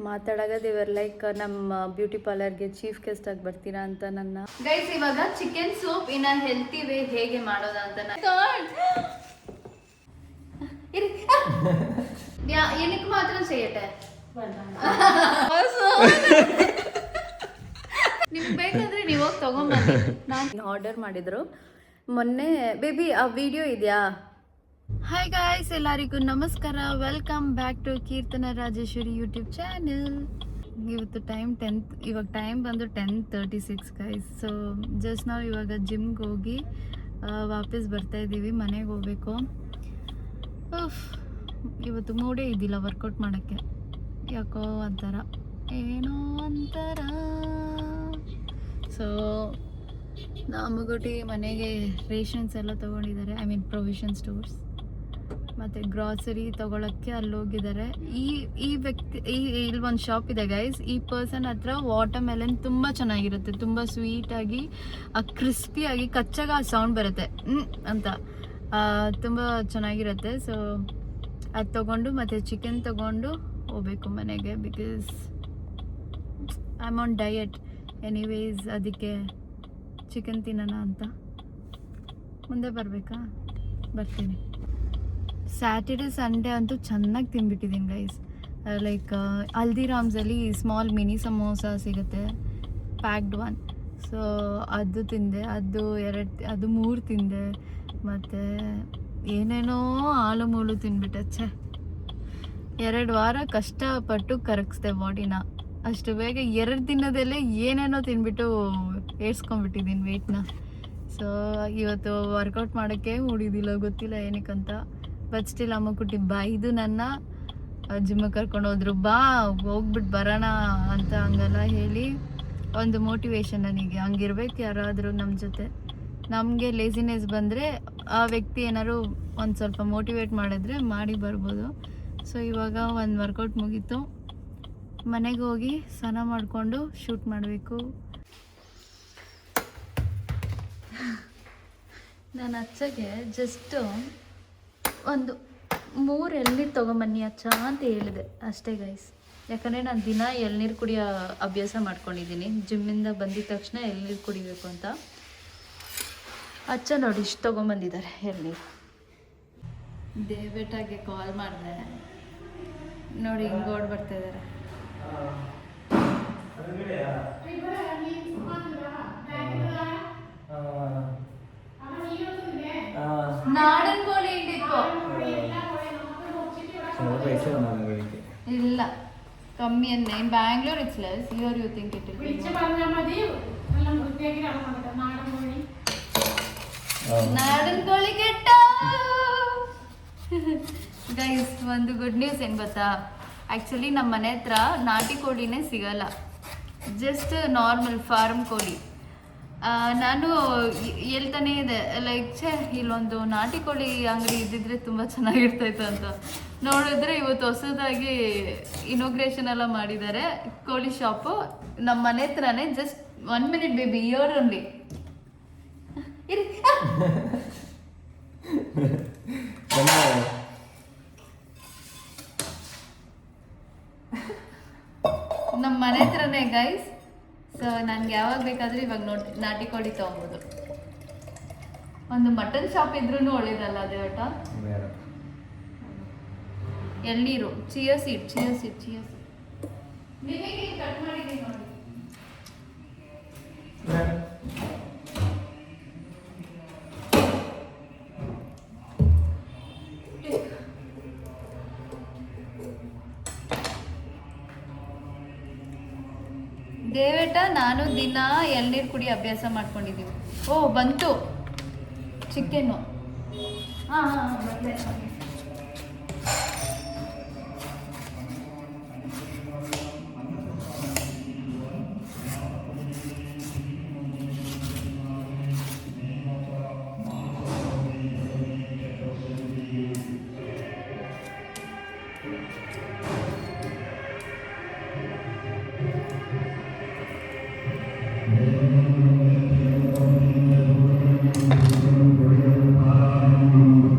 ಮಾತಾಡೋದು ಇವರು ಲೈಕ್ ನಮ್ಮ ಬ್ಯೂಟಿ ಪಾರ್ಲರ್ಗೆ ಚೀಫ್ ಗೆಸ್ಟ್ ಆಗಿ ಬರ್ತೀರಾ ಅಂತ ನನ್ನ ಗೈಸ್. ಇವಾಗ ಚಿಕನ್ ಸೂಪ್ ಇನ್ ಹೆಲ್ತಿ ವೇ ಹೇಗೆ ಮಾಡೋದ ಅಂತ ಏನಕ್ಕೆ ಮಾತ್ರ చేయಟೆ ನಿಮ್ಗೆ ಬೇಕಾದ್ರೆ ನೀವು ಹೋಗಿ ತಗೊಂಬನ್ನಿ. ನಾನು ಆರ್ಡರ್ ಮಾಡಿದ್ರು ಮೊನ್ನೆ. ಬೇಬಿ ಆ ವಿಡಿಯೋ ಇದೆಯಾ? ಹಾಯ್ ಗಾಯ್ಸ್, ಎಲ್ಲರಿಗೂ ನಮಸ್ಕಾರ. Welcome back to Keerthana Rajeshwari YouTube channel. ಇವತ್ತು ಇವಾಗ ಟೈಮ್ ಬಂದು 10:36 ಗೈಸ್. ಸೊ ಜಸ್ಟ್ ನಾವು ಇವಾಗ ಜಿಮ್ಗೆ ಹೋಗಿ ವಾಪಸ್ ಬರ್ತಾ ಇದ್ದೀವಿ, ಮನೆಗೆ ಹೋಗ್ಬೇಕು. ಇವತ್ತು ಮೂಡೇ ಇದ್ದಿಲ್ಲ ವರ್ಕೌಟ್ ಮಾಡೋಕ್ಕೆ, ಯಾಕೋ ಒಂಥರ ಏನೋ ಒಂಥರ. ಸೊ ನಮ್ಮಗುಟಿ ಮನೆಗೆ ರೇಷನ್ಸ್ ಎಲ್ಲ ತೊಗೊಂಡಿದ್ದಾರೆ, ಐ ಮೀನ್ ಪ್ರೊವಿಷನ್ ಸ್ಟೋರ್ಸ್. ಮತ್ತು ಗ್ರಾಸರಿ ತೊಗೊಳಕ್ಕೆ ಅಲ್ಲಿ ಹೋಗಿದ್ದಾರೆ. ಈ ವ್ಯಕ್ತಿ ಇಲ್ಲಿ ಒಂದು ಶಾಪ್ ಇದೆ ಗೈಸ್. ಈ ಪರ್ಸನ್ ಹತ್ರ ವಾಟರ್ ಮೆಲನ್ ತುಂಬ ಚೆನ್ನಾಗಿರುತ್ತೆ, ತುಂಬ ಸ್ವೀಟಾಗಿ ಕ್ರಿಸ್ಪಿಯಾಗಿ ಕಚ್ಚಾಗ ಸೌಂಡ್ ಬರುತ್ತೆ ಅಂತ, ತುಂಬ ಚೆನ್ನಾಗಿರುತ್ತೆ. ಸೊ ಅದು ತೊಗೊಂಡು ಮತ್ತು ಚಿಕನ್ ತೊಗೊಂಡು ಹೋಗ್ಬೇಕು ಮನೆಗೆ, because I am on diet anyways. ಅದಕ್ಕೆ ಚಿಕನ್ ತಿನ್ನೋಣ ಅಂತ. ಮುಂದೆ ಬರಬೇಕಾ? ಬರ್ತೀನಿ. ಸ್ಯಾಟರ್ಡೆ ಸಂಡೇ ಅಂತೂ ಚೆನ್ನಾಗಿ ತಿಂದ್ಬಿಟ್ಟಿದ್ದೀನಿ ಗೈಸ್. ಲೈಕ್ ಹಲ್ದಿರಾಮ್ಸಲ್ಲಿ ಸ್ಮಾಲ್ ಮಿನಿ ಸಮೋಸ ಸಿಗುತ್ತೆ, ಪ್ಯಾಕ್ಡ್ ಒನ್. ಸೊ ಅದು ತಿಂದೆ, ಅದು 3 ತಿಂದೆ. ಮತ್ತು ಏನೇನೋ ಆಳು ಮೂಳು ತಿಂದ್ಬಿಟ್ಟೆ. 2 ವಾರ ಕಷ್ಟಪಟ್ಟು ಕರಗಿಸ್ದೆ ಬಾಡಿನ. ಅಷ್ಟು ಬೇಗ 2 ದಿನದಲ್ಲೇ ಏನೇನೋ ತಿಂದ್ಬಿಟ್ಟು ಏರ್ಸ್ಕೊಂಡ್ಬಿಟ್ಟಿದ್ದೀನಿ ವೆಯ್ಟ್ನ. ಸೊ ಇವತ್ತು ವರ್ಕೌಟ್ ಮಾಡೋಕ್ಕೆ ಉಳಿದಿಲ್ಲ, ಗೊತ್ತಿಲ್ಲ ಏನಕ್ಕಂತ. ಬಟ್ ಸ್ಟಿಲ್ ಅಮ್ಮ ಕುಟ್ಟಿ ಬೈದು ನನ್ನ ಜಿಮ್ಮಿಗೆ ಕರ್ಕೊಂಡು ಹೋದ್ರು. ಬಾ ಹೋಗ್ಬಿಟ್ಟು ಬರೋಣ ಅಂತ ಹಂಗೆಲ್ಲ ಹೇಳಿ ಒಂದು ಮೋಟಿವೇಶನ್ ನನಗೆ. ಹಂಗಿರ್ಬೇಕು ಯಾರಾದರೂ ನಮ್ಮ ಜೊತೆ. ನಮಗೆ ಲೇಸಿನೆಸ್ ಬಂದರೆ ಆ ವ್ಯಕ್ತಿ ಏನಾದ್ರು ಒಂದು ಸ್ವಲ್ಪ ಮೋಟಿವೇಟ್ ಮಾಡಿದ್ರೆ ಮಾಡಿ ಬರ್ಬೋದು. ಸೊ ಇವಾಗ ಒಂದು ವರ್ಕೌಟ್ ಮುಗೀತು, ಮನೆಗೆ ಹೋಗಿ ಸ್ನಾನ ಮಾಡಿಕೊಂಡು ಶೂಟ್ ಮಾಡಬೇಕು. ನಾನು ಅಚ್ಚಗೆ ಜಸ್ಟು ಒಂದು 3 ಎಳ್ನೀರು ತೊಗೊಂಬನ್ನಿ ಅಚ್ಚ ಅಂತ ಹೇಳಿದೆ ಅಷ್ಟೇ ಗೈಸ್. ಯಾಕಂದರೆ ನಾನು ದಿನ ಎಳ್ನೀರು ಕುಡಿಯೋ ಅಭ್ಯಾಸ ಮಾಡ್ಕೊಂಡಿದ್ದೀನಿ. ಜಿಮ್ಮಿಂದ ಬಂದಿದ ತಕ್ಷಣ ಎಳ್ನೀರು ಕುಡಿಬೇಕು ಅಂತ. ಅಚ್ಚ ನೋಡಿ ಇಷ್ಟು ತೊಗೊಂಬಂದಿದ್ದಾರೆ ಎಳ್ನೀರು. ದೇವೇಟಾಗೆ ಕಾಲ್ ಮಾಡಿದೆ ನೋಡಿ, ಹಿಂಗೆ ಓಡ್ ಬರ್ತಾ ಇದ್ದಾರೆ. ನಾಡನ್ ಕೋಳಿ ಹಿಂಡಿತ್ತು ಇಲ್ಲ, ಕಮ್ಮಿ ಅನ್ನೆ. In Bangalore it's less, here you think it is. ನಾಡನ್ ಕೋಳಿ ಕೆಟ್ಟ ಗೈಸ್. ಒಂದು ಗುಡ್ ನ್ಯೂಸ್ ಏನು ಗೊತ್ತಾ? ಆ್ಯಕ್ಚುಲಿ ನಮ್ಮ ಮನೆ ಹತ್ರ ನಾಟಿ ಕೋಳಿನೇ ಸಿಗಲ್ಲ, ಜಸ್ಟ್ ನಾರ್ಮಲ್ ಫಾರ್ಮ್ ಕೋಳಿ. ನಾನು ಹೇಳ್ತಾನೆ ಇದೆ ಲೈಕ್ ಇಲ್ಲೊಂದು ನಾಟಿ ಕೋಳಿ ಅಂಗಡಿ ಇದ್ದಿದ್ರೆ ತುಂಬ ಚೆನ್ನಾಗಿರ್ತಾಯಿತ್ತು ಅಂತ. ನೋಡಿದ್ರೆ ಇವತ್ತು ಹೊಸದಾಗಿ ಇನೋಗ್ರೇಷನ್ ಎಲ್ಲ ಮಾಡಿದ್ದಾರೆ ಕೋಳಿ ಶಾಪು ನಮ್ಮ ಮನೆ ಹತ್ರನೇ. Just 1 minute baby, year only. ನಮ್ಮ ಮನೆ ಹತ್ರನೇ ಗೈಸ್. ಸೊ ನನಗೆ ಯಾವಾಗ ಬೇಕಾದರೂ ಇವಾಗ ನಾಟಿ ಕೋಳಿ ತೊಗೊಬೋದು. ಒಂದು ಮಟನ್ ಶಾಪ್ ಇದ್ರೂ ಒಳ್ಳೇದಲ್ಲ ಅದೇ ಊಟ. ಎಳ್ನೀರು, ಚಿಯಾ ಸೀಡ್ ನಿಮಗೆ ಕಟ್ ಮಾಡಿದ್ದೀನಿ ನೋಡಿ. ದೇವೇಟ ನಾನು ದಿನ ಎಳ್ನೀರು ಕುಡಿ ಅಭ್ಯಾಸ ಮಾಡ್ಕೊಂಡಿದ್ದೀವಿ. ಓ ಬಂತು ಚಿಕನ್ನು. ಹಾಂ ಬರಲೇ.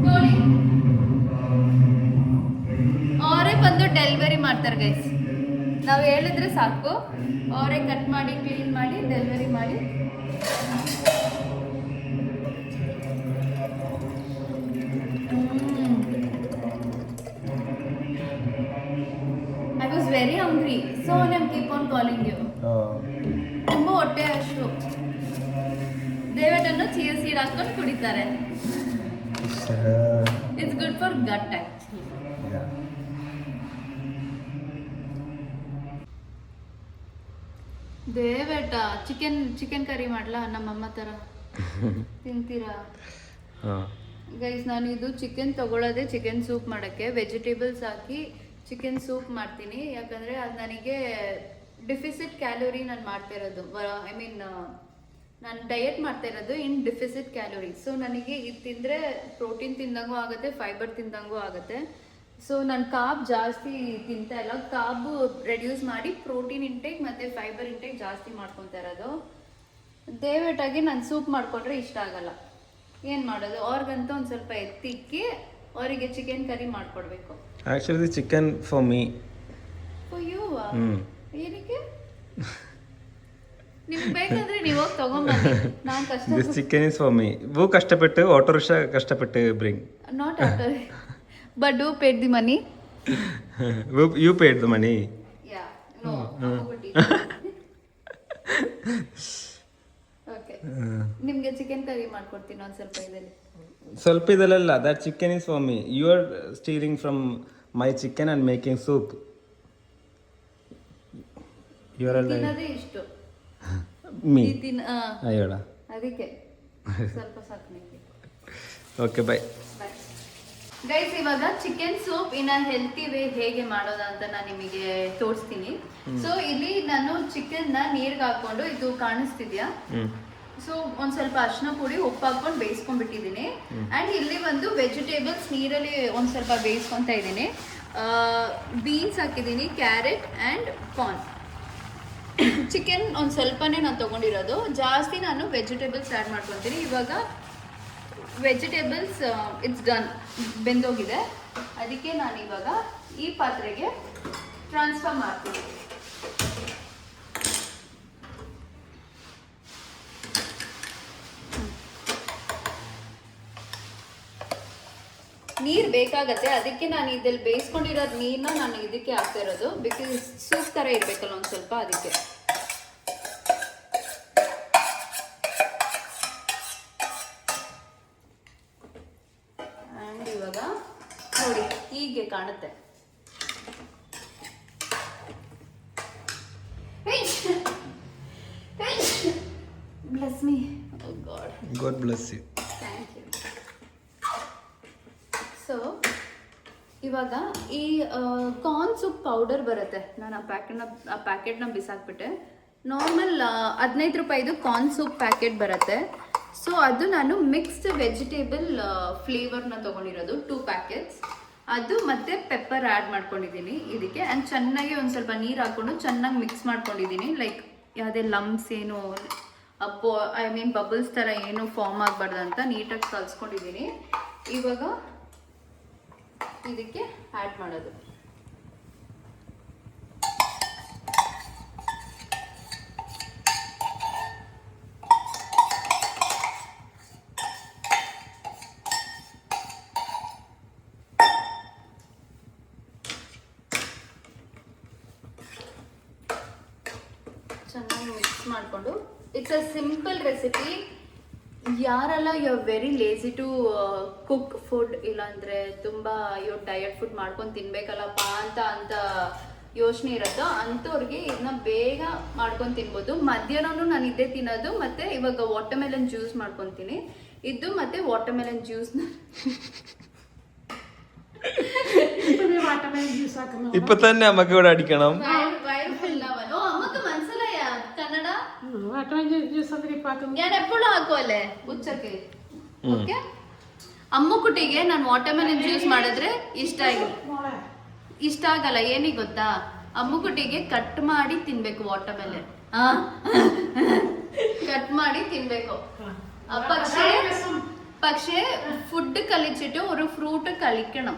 ಕೋಳಿ ನಾವು ಹೇಳಿದ್ರೆ ಸಾಕು, ಅವರೇ ಕಟ್ ಮಾಡಿ ಕ್ಲೀನ್ ಮಾಡಿ ಡೆಲಿವರಿ ಮಾಡಿ. I was very hungry, so I am keep on calling you. ತುಂಬ ಹೊಟ್ಟೆ ಅಷ್ಟು. ದೇವಟನ್ನು ಚಿಯಾ ಸೀಡ್ ಹಾಕೊಂಡು ಕುಡಿತಾರೆ. It's good for gut actually. ದೇವಟ ಚಿಕನ್ ಕರಿ ಮಾಡ್ಲಾ ನಮ್ಮಮ್ಮ ಥರ? ತಿಂತೀರಾ ಗೈಸ್? ನಾನು ಇದು ಚಿಕನ್ ತಗೊಳ್ಳೋದೆ ಚಿಕನ್ ಸೂಪ್ ಮಾಡೋಕ್ಕೆ. ವೆಜಿಟೇಬಲ್ಸ್ ಹಾಕಿ ಚಿಕನ್ ಸೂಪ್ ಮಾಡ್ತೀನಿ, ಯಾಕಂದರೆ ಅದು ನನಗೆ ಡಿಫಿಸಿಟ್ ಕ್ಯಾಲೋರಿ ನಾನು ಮಾಡ್ತಾ ಇರೋದು. ಐ ಮೀನ್ ನಾನು ಡಯಟ್ ಮಾಡ್ತಾ ಇರೋದು ಇನ್ ಡಿಫಿಸಿಟ್ ಕ್ಯಾಲೋರಿ. ಸೊ ನನಗೆ ಇದು ತಿಂದರೆ ಪ್ರೋಟೀನ್ ತಿಂದಂಗೂ ಆಗುತ್ತೆ, ಫೈಬರ್ ತಿಂದಂಗೂ ಆಗುತ್ತೆ. ಸೊ ನಾನು ಕಾರ್ಬ್ ಜಾಸ್ತಿ ತಿಂತಾ ಇಲ್ಲ, ಕಾರ್ಬು ರೆಡ್ಯೂಸ್ ಮಾಡಿ ಪ್ರೋಟೀನ್ ಇಂಟೇಕ್ ಮತ್ತು ಫೈಬರ್ ಇಂಟೇಕ್ ಜಾಸ್ತಿ ಮಾಡ್ಕೊತಾ ಇರೋದು. ದಯವಿಟ್ಟಾಗಿ ನಾನು ಸೂಪ್ ಮಾಡಿಕೊಂಡ್ರೆ ಇಷ್ಟ ಆಗಲ್ಲ. ಏನು ಮಾಡೋದು? ಅವ್ರಿಗಂತ ಒಂದು ಸ್ವಲ್ಪ ಎತ್ತಿಕ್ಕಿ ಅವರಿಗೆ ಚಿಕನ್ ಕರಿ ಮಾಡಿಕೊಡ್ಬೇಕು. Actually chicken for me. For you? ಏನಕ್ಕೆ? ನಿಮ್ಗೆ ಬೇಕಾದ್ರೆ ನೀವು ಹೋಗಿ ತಗೊಂಬನ್ನಿ, ನಾನು ಕಷ್ಟ. This chicken is for me. वो ಕಷ್ಟಪಟ್ಟು ಆಟೋ ರಿಕ್ಷಾ ಕಷ್ಟಪಟ್ಟು bring. Not auto, but do paid the money. You paid the money. Ya, no, okay. ನಿಮಗೆ ಚಿಕನ್ ಕರಿ ಮಾಡ್ಕೊಡ್ತೀನಿ ಒಂದು ಸ್ವಲ್ಪ ಇದರಲ್ಲಿ. ಸ್ವಲ್ಪ ಇದರಲ್ಲ, that chicken is for me. You are stealing from my chicken and making soup. You are ತಿನ್ನೋದೇ ಇಷ್ಟು me. ಅಯ್ಯೋಡ, ಅದಕ್ಕೆ ಸ್ವಲ್ಪ ಸಾಕು ನಿಮಗೆ. Okay, by. ಗೈಸ್, ಇವಾಗ ಚಿಕನ್ ಸೂಪ್ ಇನ್ ಅ ಹೆಲ್ತಿ ವೇ ಹೇಗೆ ಮಾಡೋದು ಅಂತ ನಾನು ನಿಮಗೆ ತೋರಿಸ್ತೀನಿ. ಸೊ ಇಲ್ಲಿ ನಾನು ಚಿಕನ್ನ ನೀರ್ಗೆ ಹಾಕೊಂಡು, ಇದು ಕಾಣಿಸ್ತಿದ್ಯಾ? ಸೊ ಒಂದ್ ಸ್ವಲ್ಪ ಅರಿಶಿನ ಪುಡಿ, ಉಪ್ಪು ಹಾಕೊಂಡು ಬೇಯಿಸ್ಕೊಂಡ್ಬಿಟ್ಟಿದ್ದೀನಿ. ಅಂಡ್ ಇಲ್ಲಿ ಒಂದು ವೆಜಿಟೇಬಲ್ಸ್ ನೀರಲ್ಲಿ ಒಂದ್ ಸ್ವಲ್ಪ ಬೇಯಿಸ್ಕೊಂತ ಇದ್ದೀನಿ. ಬೀನ್ಸ್ ಹಾಕಿದ್ದೀನಿ, ಕ್ಯಾರೆಟ್ ಅಂಡ್ ಕಾರ್ನ್. ಚಿಕನ್ ಒಂದು ಸ್ವಲ್ಪನೇ ನಾನು ತೊಗೊಂಡಿರೋದು, ಜಾಸ್ತಿ ನಾನು ವೆಜಿಟೇಬಲ್ಸ್ ಆ್ಯಡ್ ಮಾಡ್ಕೊತೀನಿ. ಇವಾಗ ವೆಜಿಟೇಬಲ್ಸ್ ಇಟ್ಸ್ ಡನ್, ಬೆಂದೋಗಿದೆ. ಅದಕ್ಕೆ ನಾನು ಇವಾಗ ಈ ಪಾತ್ರೆಗೆ ಟ್ರಾನ್ಸ್ಫರ್ ಮಾಡ್ತೀನಿ. ನೀರು ಬೇಕಾಗತ್ತೆ, ಅದಕ್ಕೆ ನಾನು ಇದ್ರಲ್ಲಿ ಬೇಯಿಸ್ಕೊಂಡಿರೋದು ನೀರನ್ನ ನಾನು ಇದಕ್ಕೆ ಹಾಕ್ತಾ ಇರೋದು. ಬಿಕಾಸ್ ಸೂಪ್ ಥರ ಇರಬೇಕಲ್ಲ ಒಂದು ಸ್ವಲ್ಪ, ಅದಕ್ಕೆ. ಆ್ಯಂಡ್ ಇವಾಗ ನೋಡಿ ಹೀಗೆ ಕಾಣುತ್ತೆ. Bless me. Oh God. God bless you. Thank you. So ಇವಾಗ ಈ ಕಾರ್ನ್ ಸೂಪ್ ಪೌಡರ್ ಬರುತ್ತೆ, ನಾನು ಆ ಪ್ಯಾಕೆಟ್ನ ಬಿಸಾಕ್ಬಿಟ್ಟೆ. ನಾರ್ಮಲ್ 15 ರೂಪಾಯಿದು ಕಾರ್ನ್ ಸೂಪ್ ಪ್ಯಾಕೆಟ್ ಬರುತ್ತೆ. ಸೊ ಅದು ನಾನು ಮಿಕ್ಸ್ಡ್ ವೆಜಿಟೇಬಲ್ ಫ್ಲೇವರ್ನ ತೊಗೊಂಡಿರೋದು 2 ಪ್ಯಾಕೆಟ್ಸ್. ಅದು ಮತ್ತು ಪೆಪ್ಪರ್ ಆ್ಯಡ್ ಮಾಡ್ಕೊಂಡಿದ್ದೀನಿ ಇದಕ್ಕೆ. ಆ್ಯಂಡ್ ಚೆನ್ನಾಗಿ ಒಂದು ಸ್ವಲ್ಪ ನೀರು ಹಾಕ್ಕೊಂಡು ಚೆನ್ನಾಗಿ ಮಿಕ್ಸ್ ಮಾಡ್ಕೊಂಡಿದ್ದೀನಿ. ಲೈಕ್ ಯಾವುದೇ ಲಮ್ಸ್ ಏನು ಐ ಮೀನ್ ಬಬಲ್ಸ್ ಥರ ಏನು ಫಾರ್ಮ್ ಆಗಬಾರ್ದು ಅಂತ ನೀಟಾಗಿ ಕಲಿಸ್ಕೊಂಡಿದ್ದೀನಿ. ಇವಾಗ ಇದಕ್ಕೆ ಆ್ಯಡ್ ಮಾಡೋದು. ಚೆನ್ನಾಗಿ ಮಿಕ್ಸ್ ಮಾಡಿಕೊಂಡು, ಇಟ್ಸ್ ಅ ಸಿಂಪಲ್ ರೆಸಿಪಿ. ಯಾರೆಲ್ಲ you are very lazy to cook food, ಇಲ್ಲಾಂದರೆ ತುಂಬ ಅಯ್ಯೋ ಡಯಟ್ ಫುಡ್ ಮಾಡ್ಕೊಂಡು ತಿನ್ಬೇಕಲ್ಲಪ್ಪ ಅಂತ ಯೋಚನೆ ಇರುತ್ತೋ ಅಂಥವ್ರಿಗೆ ಇದನ್ನ ಬೇಗ ಮಾಡ್ಕೊಂಡು ತಿನ್ಬೋದು. ಮಧ್ಯಾಹ್ನನೂ ನಾನು ಇದೇ ತಿನ್ನೋದು. ಮತ್ತು ಇವಾಗ ವಾಟರ್ಮೆಲನ್ ಜ್ಯೂಸ್ ಮಾಡ್ಕೊತೀನಿ. ಇದು ಮತ್ತು ವಾಟರ್ಮೆಲನ್ ಜ್ಯೂಸ್ನ ഇപ്പൊ തന്നെ അമ്മക്ക് ഇവിടെ അടിക്കണം. ഞാൻ എപ്പോഴും ആക്കുമല്ലേ ഉച്ചക്ക്. ಓಕೆ, ಅಮ್ಮುಕುಟಿಗೆ ನಾನು ವಾಟರ್ಮೆಲನ್ ಜ್ಯೂಸ್ ಮಾಡಿದ್ರೆ ಇಷ್ಟ ಆಗಲ್ಲ. ಏನಿಗೆ ಗೊತ್ತಾ? ಅಮ್ಮುಕುಟಿಗೆ ಕಟ್ ಮಾಡಿ ತಿನ್ಬೇಕು ವಾಟರ್ಮೆಲನ್. കട്ട് ಮಾಡಿ ತಿನ್ಬೇಕು. പക്ഷേ ഫുഡ് കഴിച്ചിട്ട് ഒരു ഫ്രൂട്ട് കഴിക്കണം.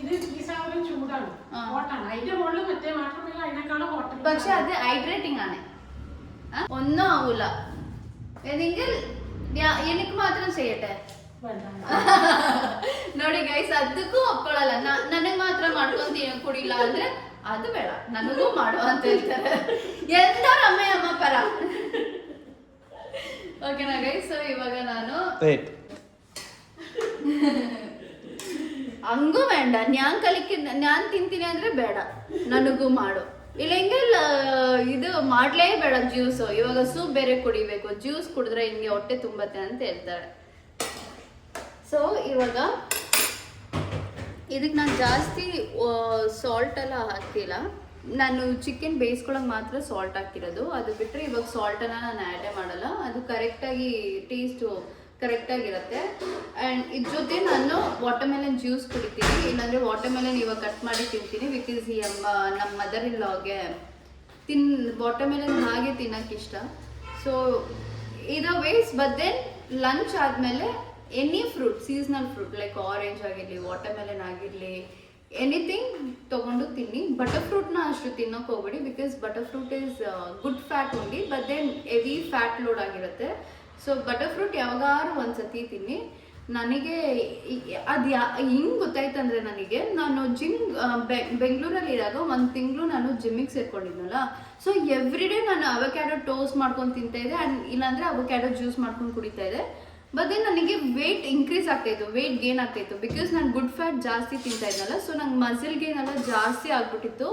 ഇത് ഈ സാധനം ചൂടാണ്, ഹോട്ടാണ്. അതിന്റെ മുകളിൽ മറ്റേ മാത്രമല്ല അതിനേക്കാളും ഹോട്ടൽ. പക്ഷെ അത് ഹൈഡ്രേറ്റിംഗ് ആണ്, ഒന്നും ആവൂല. ഏതെങ്കിൽ എനിക്ക് മാത്രം ചെയ്യട്ടെ ನೋಡಿ ಗೈಸ್, ಅದಕ್ಕೂ ಒಪ್ಕೊಳ್ಳಲ್ಲ. ನನಗ್ ಮಾತ್ರ ಮಾಡ್ಕೊಂತೀನಿ ಕುಡಿಲ್ಲ ಅಂದ್ರೆ ಅದು ಬೇಡ, ನನಗೂ ಮಾಡು ಅಂತ ಹೇಳ್ತಾರೆ. ಎಲ್ಲರೂ ಅಮ್ಮ ಪರ. ಓಕೆನಾ ಗೈಸ್? ಸೊ ಇವಾಗ ನಾನು ಹಂಗೂ ಬೇಡ, ನಾನ್ ತಿಂತೀನಿ ಅಂದ್ರೆ ಬೇಡ, ನನಗೂ ಮಾಡು. ಇಲ್ಲ ಹಿಂಗೆಲ್ಲ ಇದು ಮಾಡ್ಲೇ ಬೇಡ ಜ್ಯೂಸು. ಇವಾಗ ಸೂಪ್ ಬೇರೆ ಕುಡಿಬೇಕು, ಜ್ಯೂಸ್ ಕುಡಿದ್ರೆ ಹಿಂಗೆ ಹೊಟ್ಟೆ ತುಂಬತ್ತೆ ಅಂತ ಹೇಳ್ತಾರೆ. ಸೊ ಇವಾಗ ಇದಕ್ಕೆ ನಾನು ಜಾಸ್ತಿ ಸಾಲ್ಟ್ ಎಲ್ಲ ಹಾಕ್ತಿಲ್ಲ. ನಾನು ಚಿಕನ್ ಬೇಯಿಸ್ಕೊಳಕ್ಕೆ ಮಾತ್ರ ಸಾಲ್ಟ್ ಹಾಕಿರೋದು. ಅದು ಬಿಟ್ಟರೆ ಇವಾಗ ಸಾಲ್ಟನ್ನು ನಾನು ಆ್ಯಡೇ ಮಾಡಲ್ಲ. ಅದು ಕರೆಕ್ಟಾಗಿ ಟೇಸ್ಟು ಕರೆಕ್ಟಾಗಿರುತ್ತೆ. ಆ್ಯಂಡ್ ಇದ್ರ ಜೊತೆ ನಾನು ವಾಟರ್ಮೆಲನ್ ಜ್ಯೂಸ್ ಕುಡಿತೀನಿ, ಇಲ್ಲಾಂದರೆ ವಾಟರ್ಮೆಲನ್ ಇವಾಗ ಕಟ್ ಮಾಡಿ ತಿಂತೀನಿ. ಬಿಕಾಸ್ ಈ ನಮ್ಮ ಮದರ್ ಇನ್ ಲಾಗೆ ವಾಟರ್ಮೆಲನ್ ಹಾಗೆ ತಿನ್ನೋಕ್ಕೆ ಇಷ್ಟ. ಸೊ ಇದು ವೇಸ್. ಬಟ್ ದೆನ್ ಲಂಚ್ ಆದಮೇಲೆ any fruit, seasonal fruit like orange ಆಗಿರಲಿ, ವಾಟರ್ಮೆಲನ್ ಆಗಿರಲಿ, ಎನಿಥಿಂಗ್ ತೊಗೊಂಡು ತಿನ್ನಿ. ಬಟರ್ ಫ್ರೂಟ್ನ ಅಷ್ಟು ತಿನ್ನೋಕೆ ಹೋಗ್ಬೇಡಿ, because butter fruit is good fat only, but then heavy fat load ಆಗಿರುತ್ತೆ. ಸೊ ಬಟರ್ ಫ್ರೂಟ್ ಯಾವಾಗಾರು ಒಂದ್ಸತಿ ತಿನ್ನಿ. ನನಗೆ ಅದು ಹಿಂಗೆ ಗೊತ್ತಾಯ್ತಂದರೆ, ನಾನು ಜಿಮ್ ಬೆಂಗಳೂರಲ್ಲಿ ಇದ್ದಾಗ 1 ತಿಂಗಳು ನಾನು ಜಿಮ್ಮಿಗೆ ಸೇರ್ಕೊಂಡಿದ್ನಲ್ಲ. ಸೊ ಎವ್ರಿ ಡೇ ನಾನು ಅವಕ್ಯಾಡೋ ಟೋಸ್ಟ್ ಮಾಡ್ಕೊಂಡು ತಿಂತಾಯಿದ್ದೆ, ಆ್ಯಂಡ್ ಇಲ್ಲಾಂದರೆ ಅವಕ್ಯಾಡೋ ಜ್ಯೂಸ್ ಮಾಡ್ಕೊಂಡು ಕುಡಿತಾ ಇದ್ದೆ. ಬಟ್ ದೆನ್ ನನಗೆ ವೆಯ್ಟ್ ಇನ್ಕ್ರೀಸ್ ಆಗ್ತಾಯಿತ್ತು, ವೆಯ್ಟ್ ಗೇನ್ ಆಗ್ತಾಯಿತ್ತು, ಬಿಕಾಸ್ ನಾನು ಗುಡ್ ಫ್ಯಾಟ್ ಜಾಸ್ತಿ ತಿಂತಾ ಇದ್ನಲ್ಲ. ಸೊ ನಂಗೆ ಮಸಲ್ ಗೇನ್ ಎಲ್ಲ ಜಾಸ್ತಿ ಆಗ್ಬಿಟ್ಟಿತ್ತು.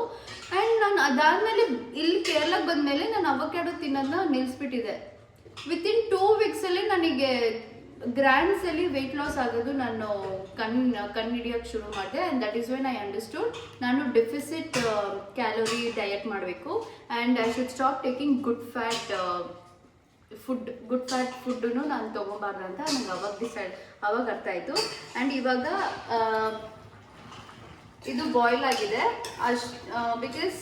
ಆ್ಯಂಡ್ ನಾನು ಅದಾದಮೇಲೆ ಇಲ್ಲಿ ಕೇರಳಕ್ಕೆ ಬಂದಮೇಲೆ ನಾನು ಅವಕ್ಯಾಡೋ ತಿನ್ನೋದನ್ನ ನಿಲ್ಲಿಸ್ಬಿಟ್ಟಿದೆ. ವಿತಿನ್ 2 ವೀಕ್ಸಲ್ಲಿ ನನಗೆ ಗ್ರ್ಯಾಂಡ್ಸಲ್ಲಿ ವೆಯ್ಟ್ ಲಾಸ್ ಆಗೋದು ನಾನು ಕಣ್ಣು ಹಿಡಿಯೋಕ್ಕೆ ಶುರು ಮಾಡಿದೆ. And that is when I understood ನಾನು ಡೆಫಿಸಿಟ್ ಕ್ಯಾಲೋರಿ ಡಯಟ್ ಮಾಡಬೇಕು, and I should stop taking good fat ಫುಡ್ಡನ್ನು ನಾನು ತೊಗೊಬಾರ್ದು ಅಂತ ನನಗೆ ಅವಾಗ ಅರ್ಥ ಆಯಿತು. ಆ್ಯಂಡ್ ಇವಾಗ ಇದು ಬಾಯ್ಲ್ ಆಗಿದೆ ಬಿಕಾಸ್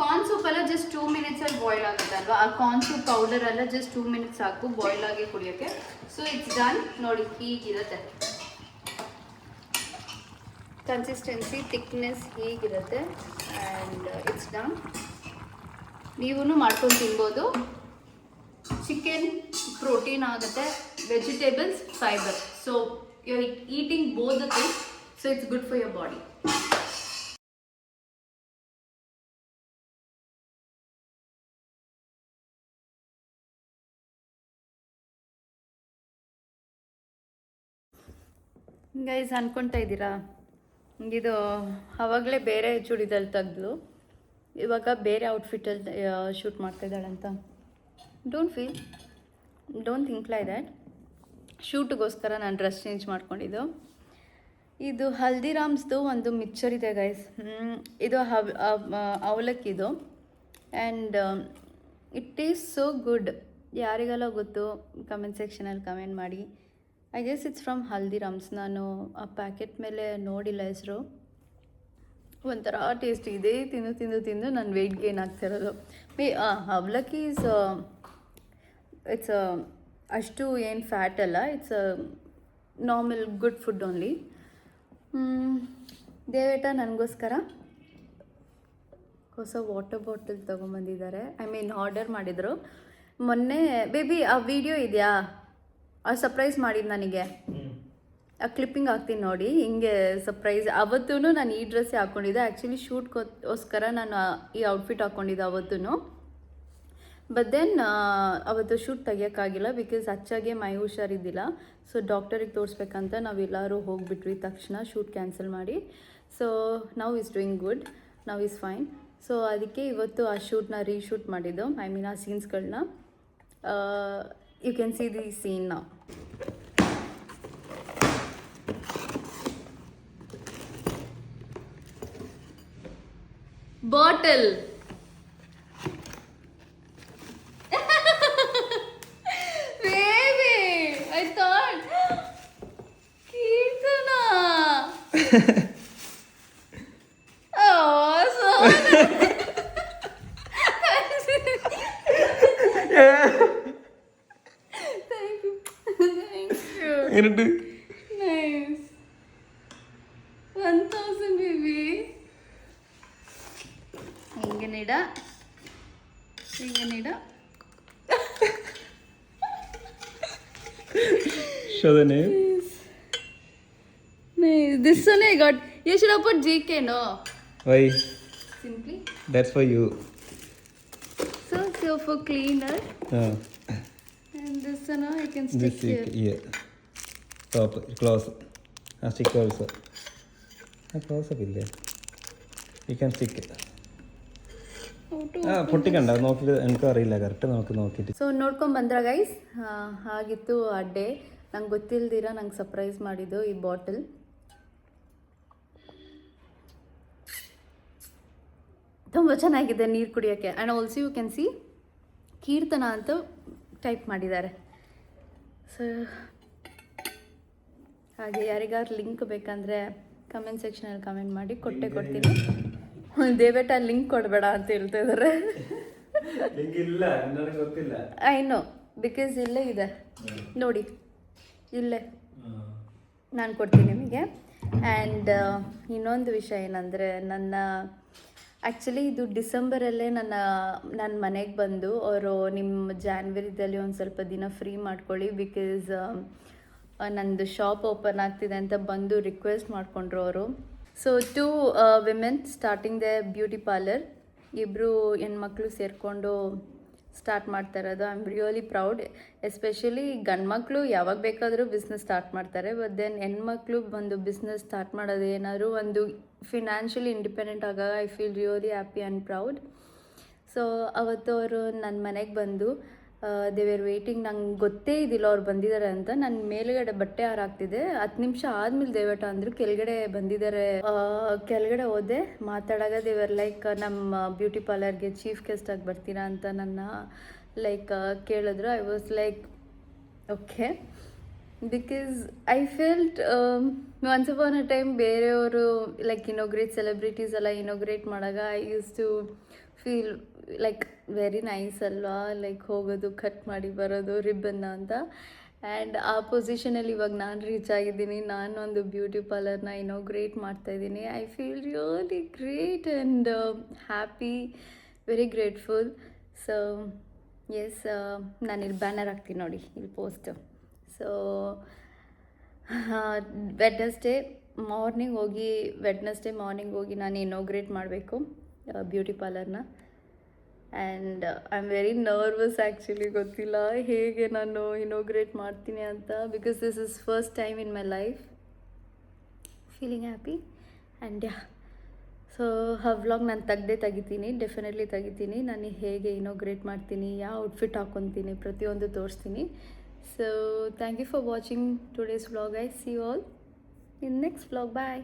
ಕಾರ್ನ್ ಸೂಪ್ ಎಲ್ಲ ಜಸ್ಟ್ 2 ಮಿನಿಟ್ಸಲ್ಲಿ ಬಾಯ್ಲ್ ಆಗುತ್ತೆ ಅಲ್ವಾ. ಆ ಕಾರ್ನ್ ಸೂಪ್ ಪೌಡರ್ ಎಲ್ಲ ಜಸ್ಟ್ 2 ಮಿನಿಟ್ಸ್ ಸಾಕು ಬಾಯ್ಲ್ ಆಗಿ ಕುಡಿಯೋಕ್ಕೆ. So it's done. ನೋಡಿ ಹೀಗಿರುತ್ತೆ ಕನ್ಸಿಸ್ಟೆನ್ಸಿ, ಥಿಕ್ನೆಸ್ ಹೀಗಿರುತ್ತೆ. And it's done. ನೀವೂ ಮಾಡ್ಕೊಂಡು ತಿನ್ಬೋದು. ಚಿಕನ್ ಪ್ರೋಟೀನ್ ಆಗುತ್ತೆ, vegetables fibre. So you are eating both the things, so it's good for your body. Guys ಅನ್ಕೊತಾ ಇದ್ದೀರಾ ಇದು ಆವಾಗಲೇ ಬೇರೆ ಚೂಡಿದಲ್ಲಿ ತೆಗೆದು ಇವಾಗ ಬೇರೆ ಔಟ್ಫಿಟ್ಟಲ್ಲಿ shoot ಮಾಡ್ತಾಯಿದ್ದಾಳಂತ. Don't think like that. ಶೂಟಿಗೋಸ್ಕರ ನಾನು ಡ್ರೆಸ್ ಚೇಂಜ್ ಮಾಡ್ಕೊಂಡಿದ್ದು. ಇದು ಹಲ್ದಿರಾಮ್ಸ್ದು ಒಂದು ಮಿಕ್ಚರ್ ಇದೆ ಗೈಸ್. ಇದು ಅವಲಕ್ಕಿದು. And it is so good. ಯಾರಿಗೆಲ್ಲ ಗೊತ್ತು ಕಮೆಂಟ್ ಸೆಕ್ಷನಲ್ಲಿ ಕಮೆಂಟ್ ಮಾಡಿ. ಐ ಗೆಸ್ ಇಟ್ಸ್ ಫ್ರಮ್ ಹಲ್ದಿರಾಮ್ಸ್. ನಾನು ಆ ಪ್ಯಾಕೆಟ್ ಮೇಲೆ ನೋಡಿಲ್ಲ ಹೆಸರು. ಒಂಥರ ಟೇಸ್ಟ್ ಇದೆ. ತಿಂದು ನಾನು ವೆಯ್ಟ್ ಗೇನ್ ಆಗ್ತಿರೋದು. ಅವಲಕ್ಕಿ ಇಟ್ಸ್ ಅಷ್ಟು ಏನು ಫ್ಯಾಟ್ ಅಲ್ಲ. It's normal good food only. ದೇವೇಟ ನನಗೋಸ್ಕರ ಹೊಸ ವಾಟರ್ ಬಾಟಲ್ ತೊಗೊಂಬಂದಿದ್ದಾರೆ. ಐ ಮೀನ್ ಆರ್ಡರ್ ಮಾಡಿದರು ಮೊನ್ನೆ. ಬೇಬಿ ಆ ವಿಡಿಯೋ ಇದೆಯಾ? ಆ ಸರ್ಪ್ರೈಸ್ ಮಾಡಿದ್ದು ನನಗೆ. ಆ ಕ್ಲಿಪ್ಪಿಂಗ್ ಹಾಕ್ತೀನಿ ನೋಡಿ. ಹಿಂಗೆ ಸರ್ಪ್ರೈಸ್. ಅವತ್ತೂ ನಾನು ಈ ಡ್ರೆಸ್ಸೇ ಹಾಕ್ಕೊಂಡಿದ್ದೆ. ಆ್ಯಕ್ಚುಲಿ ಶೂಟ್ಗೋಸ್ಕರ ನಾನು ಈ ಔಟ್ಫಿಟ್ ಹಾಕ್ಕೊಂಡಿದ್ದೆ ಅವತ್ತೂ. ಬಟ್ ದೆನ್ ಅವತ್ತು ಶೂಟ್ ತೆಗಿಯೋಕ್ಕಾಗಿಲ್ಲ ಬಿಕಾಸ್ ಅಚ್ಚಾಗೆ ಮೈ ಹುಷಾರಿದ್ದಿಲ್ಲ. ಸೊ ಡಾಕ್ಟರಿಗೆ ತೋರಿಸ್ಬೇಕಂತ ನಾವೆಲ್ಲರೂ ಹೋಗಿಬಿಟ್ವಿ ತಕ್ಷಣ, ಶೂಟ್ ಕ್ಯಾನ್ಸಲ್ ಮಾಡಿ. So now is doing good, now is fine. So ಅದಕ್ಕೆ ಇವತ್ತು ಆ ಶೂಟ್ನ ರೀಶೂಟ್ ಮಾಡಿದ್ದು. ಐ ಮೀನ್ ಆ ಸೀನ್ಸ್ಗಳನ್ನ. You can see the scene now. Bottle baby, I thought Kirtana. Oh, so thank you. Nice. 1000 ಹಿಂಗೆ ನೀಡ Show the name. This one I got. You should have put GK, no? Why? Simply. That's for you. So for cleaner. Uh, And this one I can stick this here. here. Top, close. Stick also. Close up ഇല്ലേ? You can stick it. പൊട്ടിക്കണ്ട നോക്കിയിട്ട് എനിക്കും അറിയില്ല correct നോക്കിയിട്ട്. So ನೋಡ್ಕೊಂಡು ಬಂದ್ರ guys, ಆಗಿತ್ತು ಆ day. ನಂಗೆ ಗೊತ್ತಿಲ್ದಿರ ನಂಗೆ ಸರ್ಪ್ರೈಸ್ ಮಾಡಿದ್ದು ಈ ಬಾಟಲ್. ತುಂಬ ಚೆನ್ನಾಗಿದೆ ನೀರು ಕುಡಿಯೋಕ್ಕೆ. And also you can see Keerthana ಅಂತ ಟೈಪ್ ಮಾಡಿದ್ದಾರೆ. ಸೊ ಹಾಗೆ ಯಾರಿಗಾರು ಲಿಂಕ್ ಬೇಕಂದರೆ ಕಮೆಂಟ್ ಸೆಕ್ಷನಲ್ಲಿ ಕಮೆಂಟ್ ಮಾಡಿ ಕೊಡ್ತೀನಿ. ದಯವಿಟ್ಟು ಆ ಲಿಂಕ್ ಕೊಡಬೇಡ ಅಂತ ಹೇಳ್ತಾ ಇದ್ದಾರೆ. ಇಲ್ಲ ನನಗೆ ಗೊತ್ತಿಲ್ಲ. ಐ ನೋ, ಬಿಕಾಸ್ ಇಲ್ಲೇ ಇದೆ ನೋಡಿ, ಇಲ್ಲೇ ನಾನು ಕೊಡ್ತೀನಿ ನಿಮಗೆ. ಆ್ಯಂಡ್ ಇನ್ನೊಂದು ವಿಷಯ ಏನಂದರೆ, ಆ್ಯಕ್ಚುಲಿ ಇದು ಡಿಸೆಂಬರಲ್ಲೇ ನನ್ನ ಮನೆಗೆ ಬಂದು ಅವರು ನಿಮ್ಮ ಜಾನ್ವರಿದಲ್ಲಿ ಒಂದು ಸ್ವಲ್ಪ ದಿನ ಫ್ರೀ ಮಾಡ್ಕೊಳ್ಳಿ, ಬಿಕಾಸ್ ನಂದು ಶಾಪ್ ಓಪನ್ ಆಗ್ತಿದೆ ಅಂತ ಬಂದು ರಿಕ್ವೆಸ್ಟ್ ಮಾಡಿಕೊಂಡ್ರು ಅವರು. So 2 women starting the beauty parlour, ಇಬ್ಬರು ಹೆಣ್ಮಕ್ಳು ಸೇರಿಕೊಂಡು ಸ್ಟಾರ್ಟ್ ಮಾಡ್ತಾ ಇರೋದು. I am really proud. Especially ಗಂಡು ಮಕ್ಕಳು ಯಾವಾಗ ಬೇಕಾದರೂ ಬಿಸ್ನೆಸ್ ಸ್ಟಾರ್ಟ್ ಮಾಡ್ತಾರೆ, ಬಟ್ ದೆನ್ ಹೆಣ್ಮಕ್ಳು ಒಂದು ಬಿಸ್ನೆಸ್ ಸ್ಟಾರ್ಟ್ ಮಾಡೋದು, ಏನಾದರೂ ಒಂದು ಫಿನಾನ್ಷಿಯಲಿ ಇಂಡಿಪೆಂಡೆಂಟ್ ಆಗಾಗ I feel really happy and proud. So ಅವತ್ತು ಅವರು ನನ್ನ ಮನೆಗೆ ಬಂದು ದೇ ವೇರ್ ವೇಟಿಂಗ್. ನಂಗೆ ಗೊತ್ತೇ ಇದ್ದಿಲ್ಲ ಅವ್ರು ಬಂದಿದ್ದಾರೆ ಅಂತ. ನಾನು ಮೇಲುಗಡೆ ಬಟ್ಟೆ ಹಾರಾಕ್ತಿದ್ದೆ, 10 ನಿಮಿಷ ಆದಮೇಲೆ ದಯವಿಟ್ಟು ಅಂದರು ಕೆಳಗಡೆ ಬಂದಿದ್ದಾರೆ. ಕೆಳಗಡೆ ಹೋದೆ, ಮಾತಾಡಾಗ ದೇವರ್ ಲೈಕ್ ನಮ್ಮ ಬ್ಯೂಟಿ ಪಾರ್ಲರ್ಗೆ ಚೀಫ್ ಗೆಸ್ಟಾಗಿ ಬರ್ತೀರಾ ಅಂತ ನನ್ನ ಲೈಕ್ ಕೇಳಿದ್ರು. I was like okay, because I felt once upon a time ಬೇರೆಯವರು ಲೈಕ್ ಇನೋಗ್ರೇಟ್ ಸೆಲೆಬ್ರಿಟೀಸ್ ಎಲ್ಲ ಇನೋಗ್ರೇಟ್ ಮಾಡಾಗ I use to feel like very nice ಅಲ್ವಾ, ಲೈಕ್ ಹೋಗೋದು ಕಟ್ ಮಾಡಿ ಬರೋದು ರಿಬ್ಬನ್ನ ಅಂತ. ಆ್ಯಂಡ್ ಆ ಪೊಸಿಷನಲ್ಲಿ ಇವಾಗ ನಾನು ರೀಚ್ ಆಗಿದ್ದೀನಿ. ನಾನೊಂದು ಬ್ಯೂಟಿ ಪಾರ್ಲರ್ನ ಇನೋಗ್ರೇಟ್ ಮಾಡ್ತಾಯಿದ್ದೀನಿ. I feel really great and happy, very grateful. So yes, ನಾನು ಇಲ್ಲಿ ಬ್ಯಾನರ್ ಹಾಕ್ತೀನಿ ನೋಡಿ, ಇಲ್ಲಿ ಪೋಸ್ಟು. ಸೊ ವೆಡ್ನೆಸ್ಡೇ ಮಾರ್ನಿಂಗ್ ಹೋಗಿ ನಾನು ಇನೋಗ್ರೇಟ್ ಮಾಡಬೇಕು ಬ್ಯೂಟಿ ಪಾರ್ಲರ್ನ. And I am very nervous actually. ಗೊತ್ತಿಲ್ಲ ಹೇಗೆ ನಾನು ಇನೋಗ್ರೇಟ್ ಮಾಡ್ತೀನಿ ಅಂತ, because this is first time in my life. Feeling happy and ya. So ಆ ವ್ಲಾಗ್ ನಾನು ತೆಗಿತೀನಿ, ಡೆಫಿನೆಟ್ಲಿ ತೆಗಿತೀನಿ. ನಾನು ಹೇಗೆ ಇನೋಗ್ರೇಟ್ ಮಾಡ್ತೀನಿ, ಯಾವ ಔಟ್ಫಿಟ್ ಹಾಕ್ಕೊತೀನಿ, ಪ್ರತಿಯೊಂದು ತೋರಿಸ್ತೀನಿ. So thank you for watching today's vlog. I see you all in next vlog. Bye.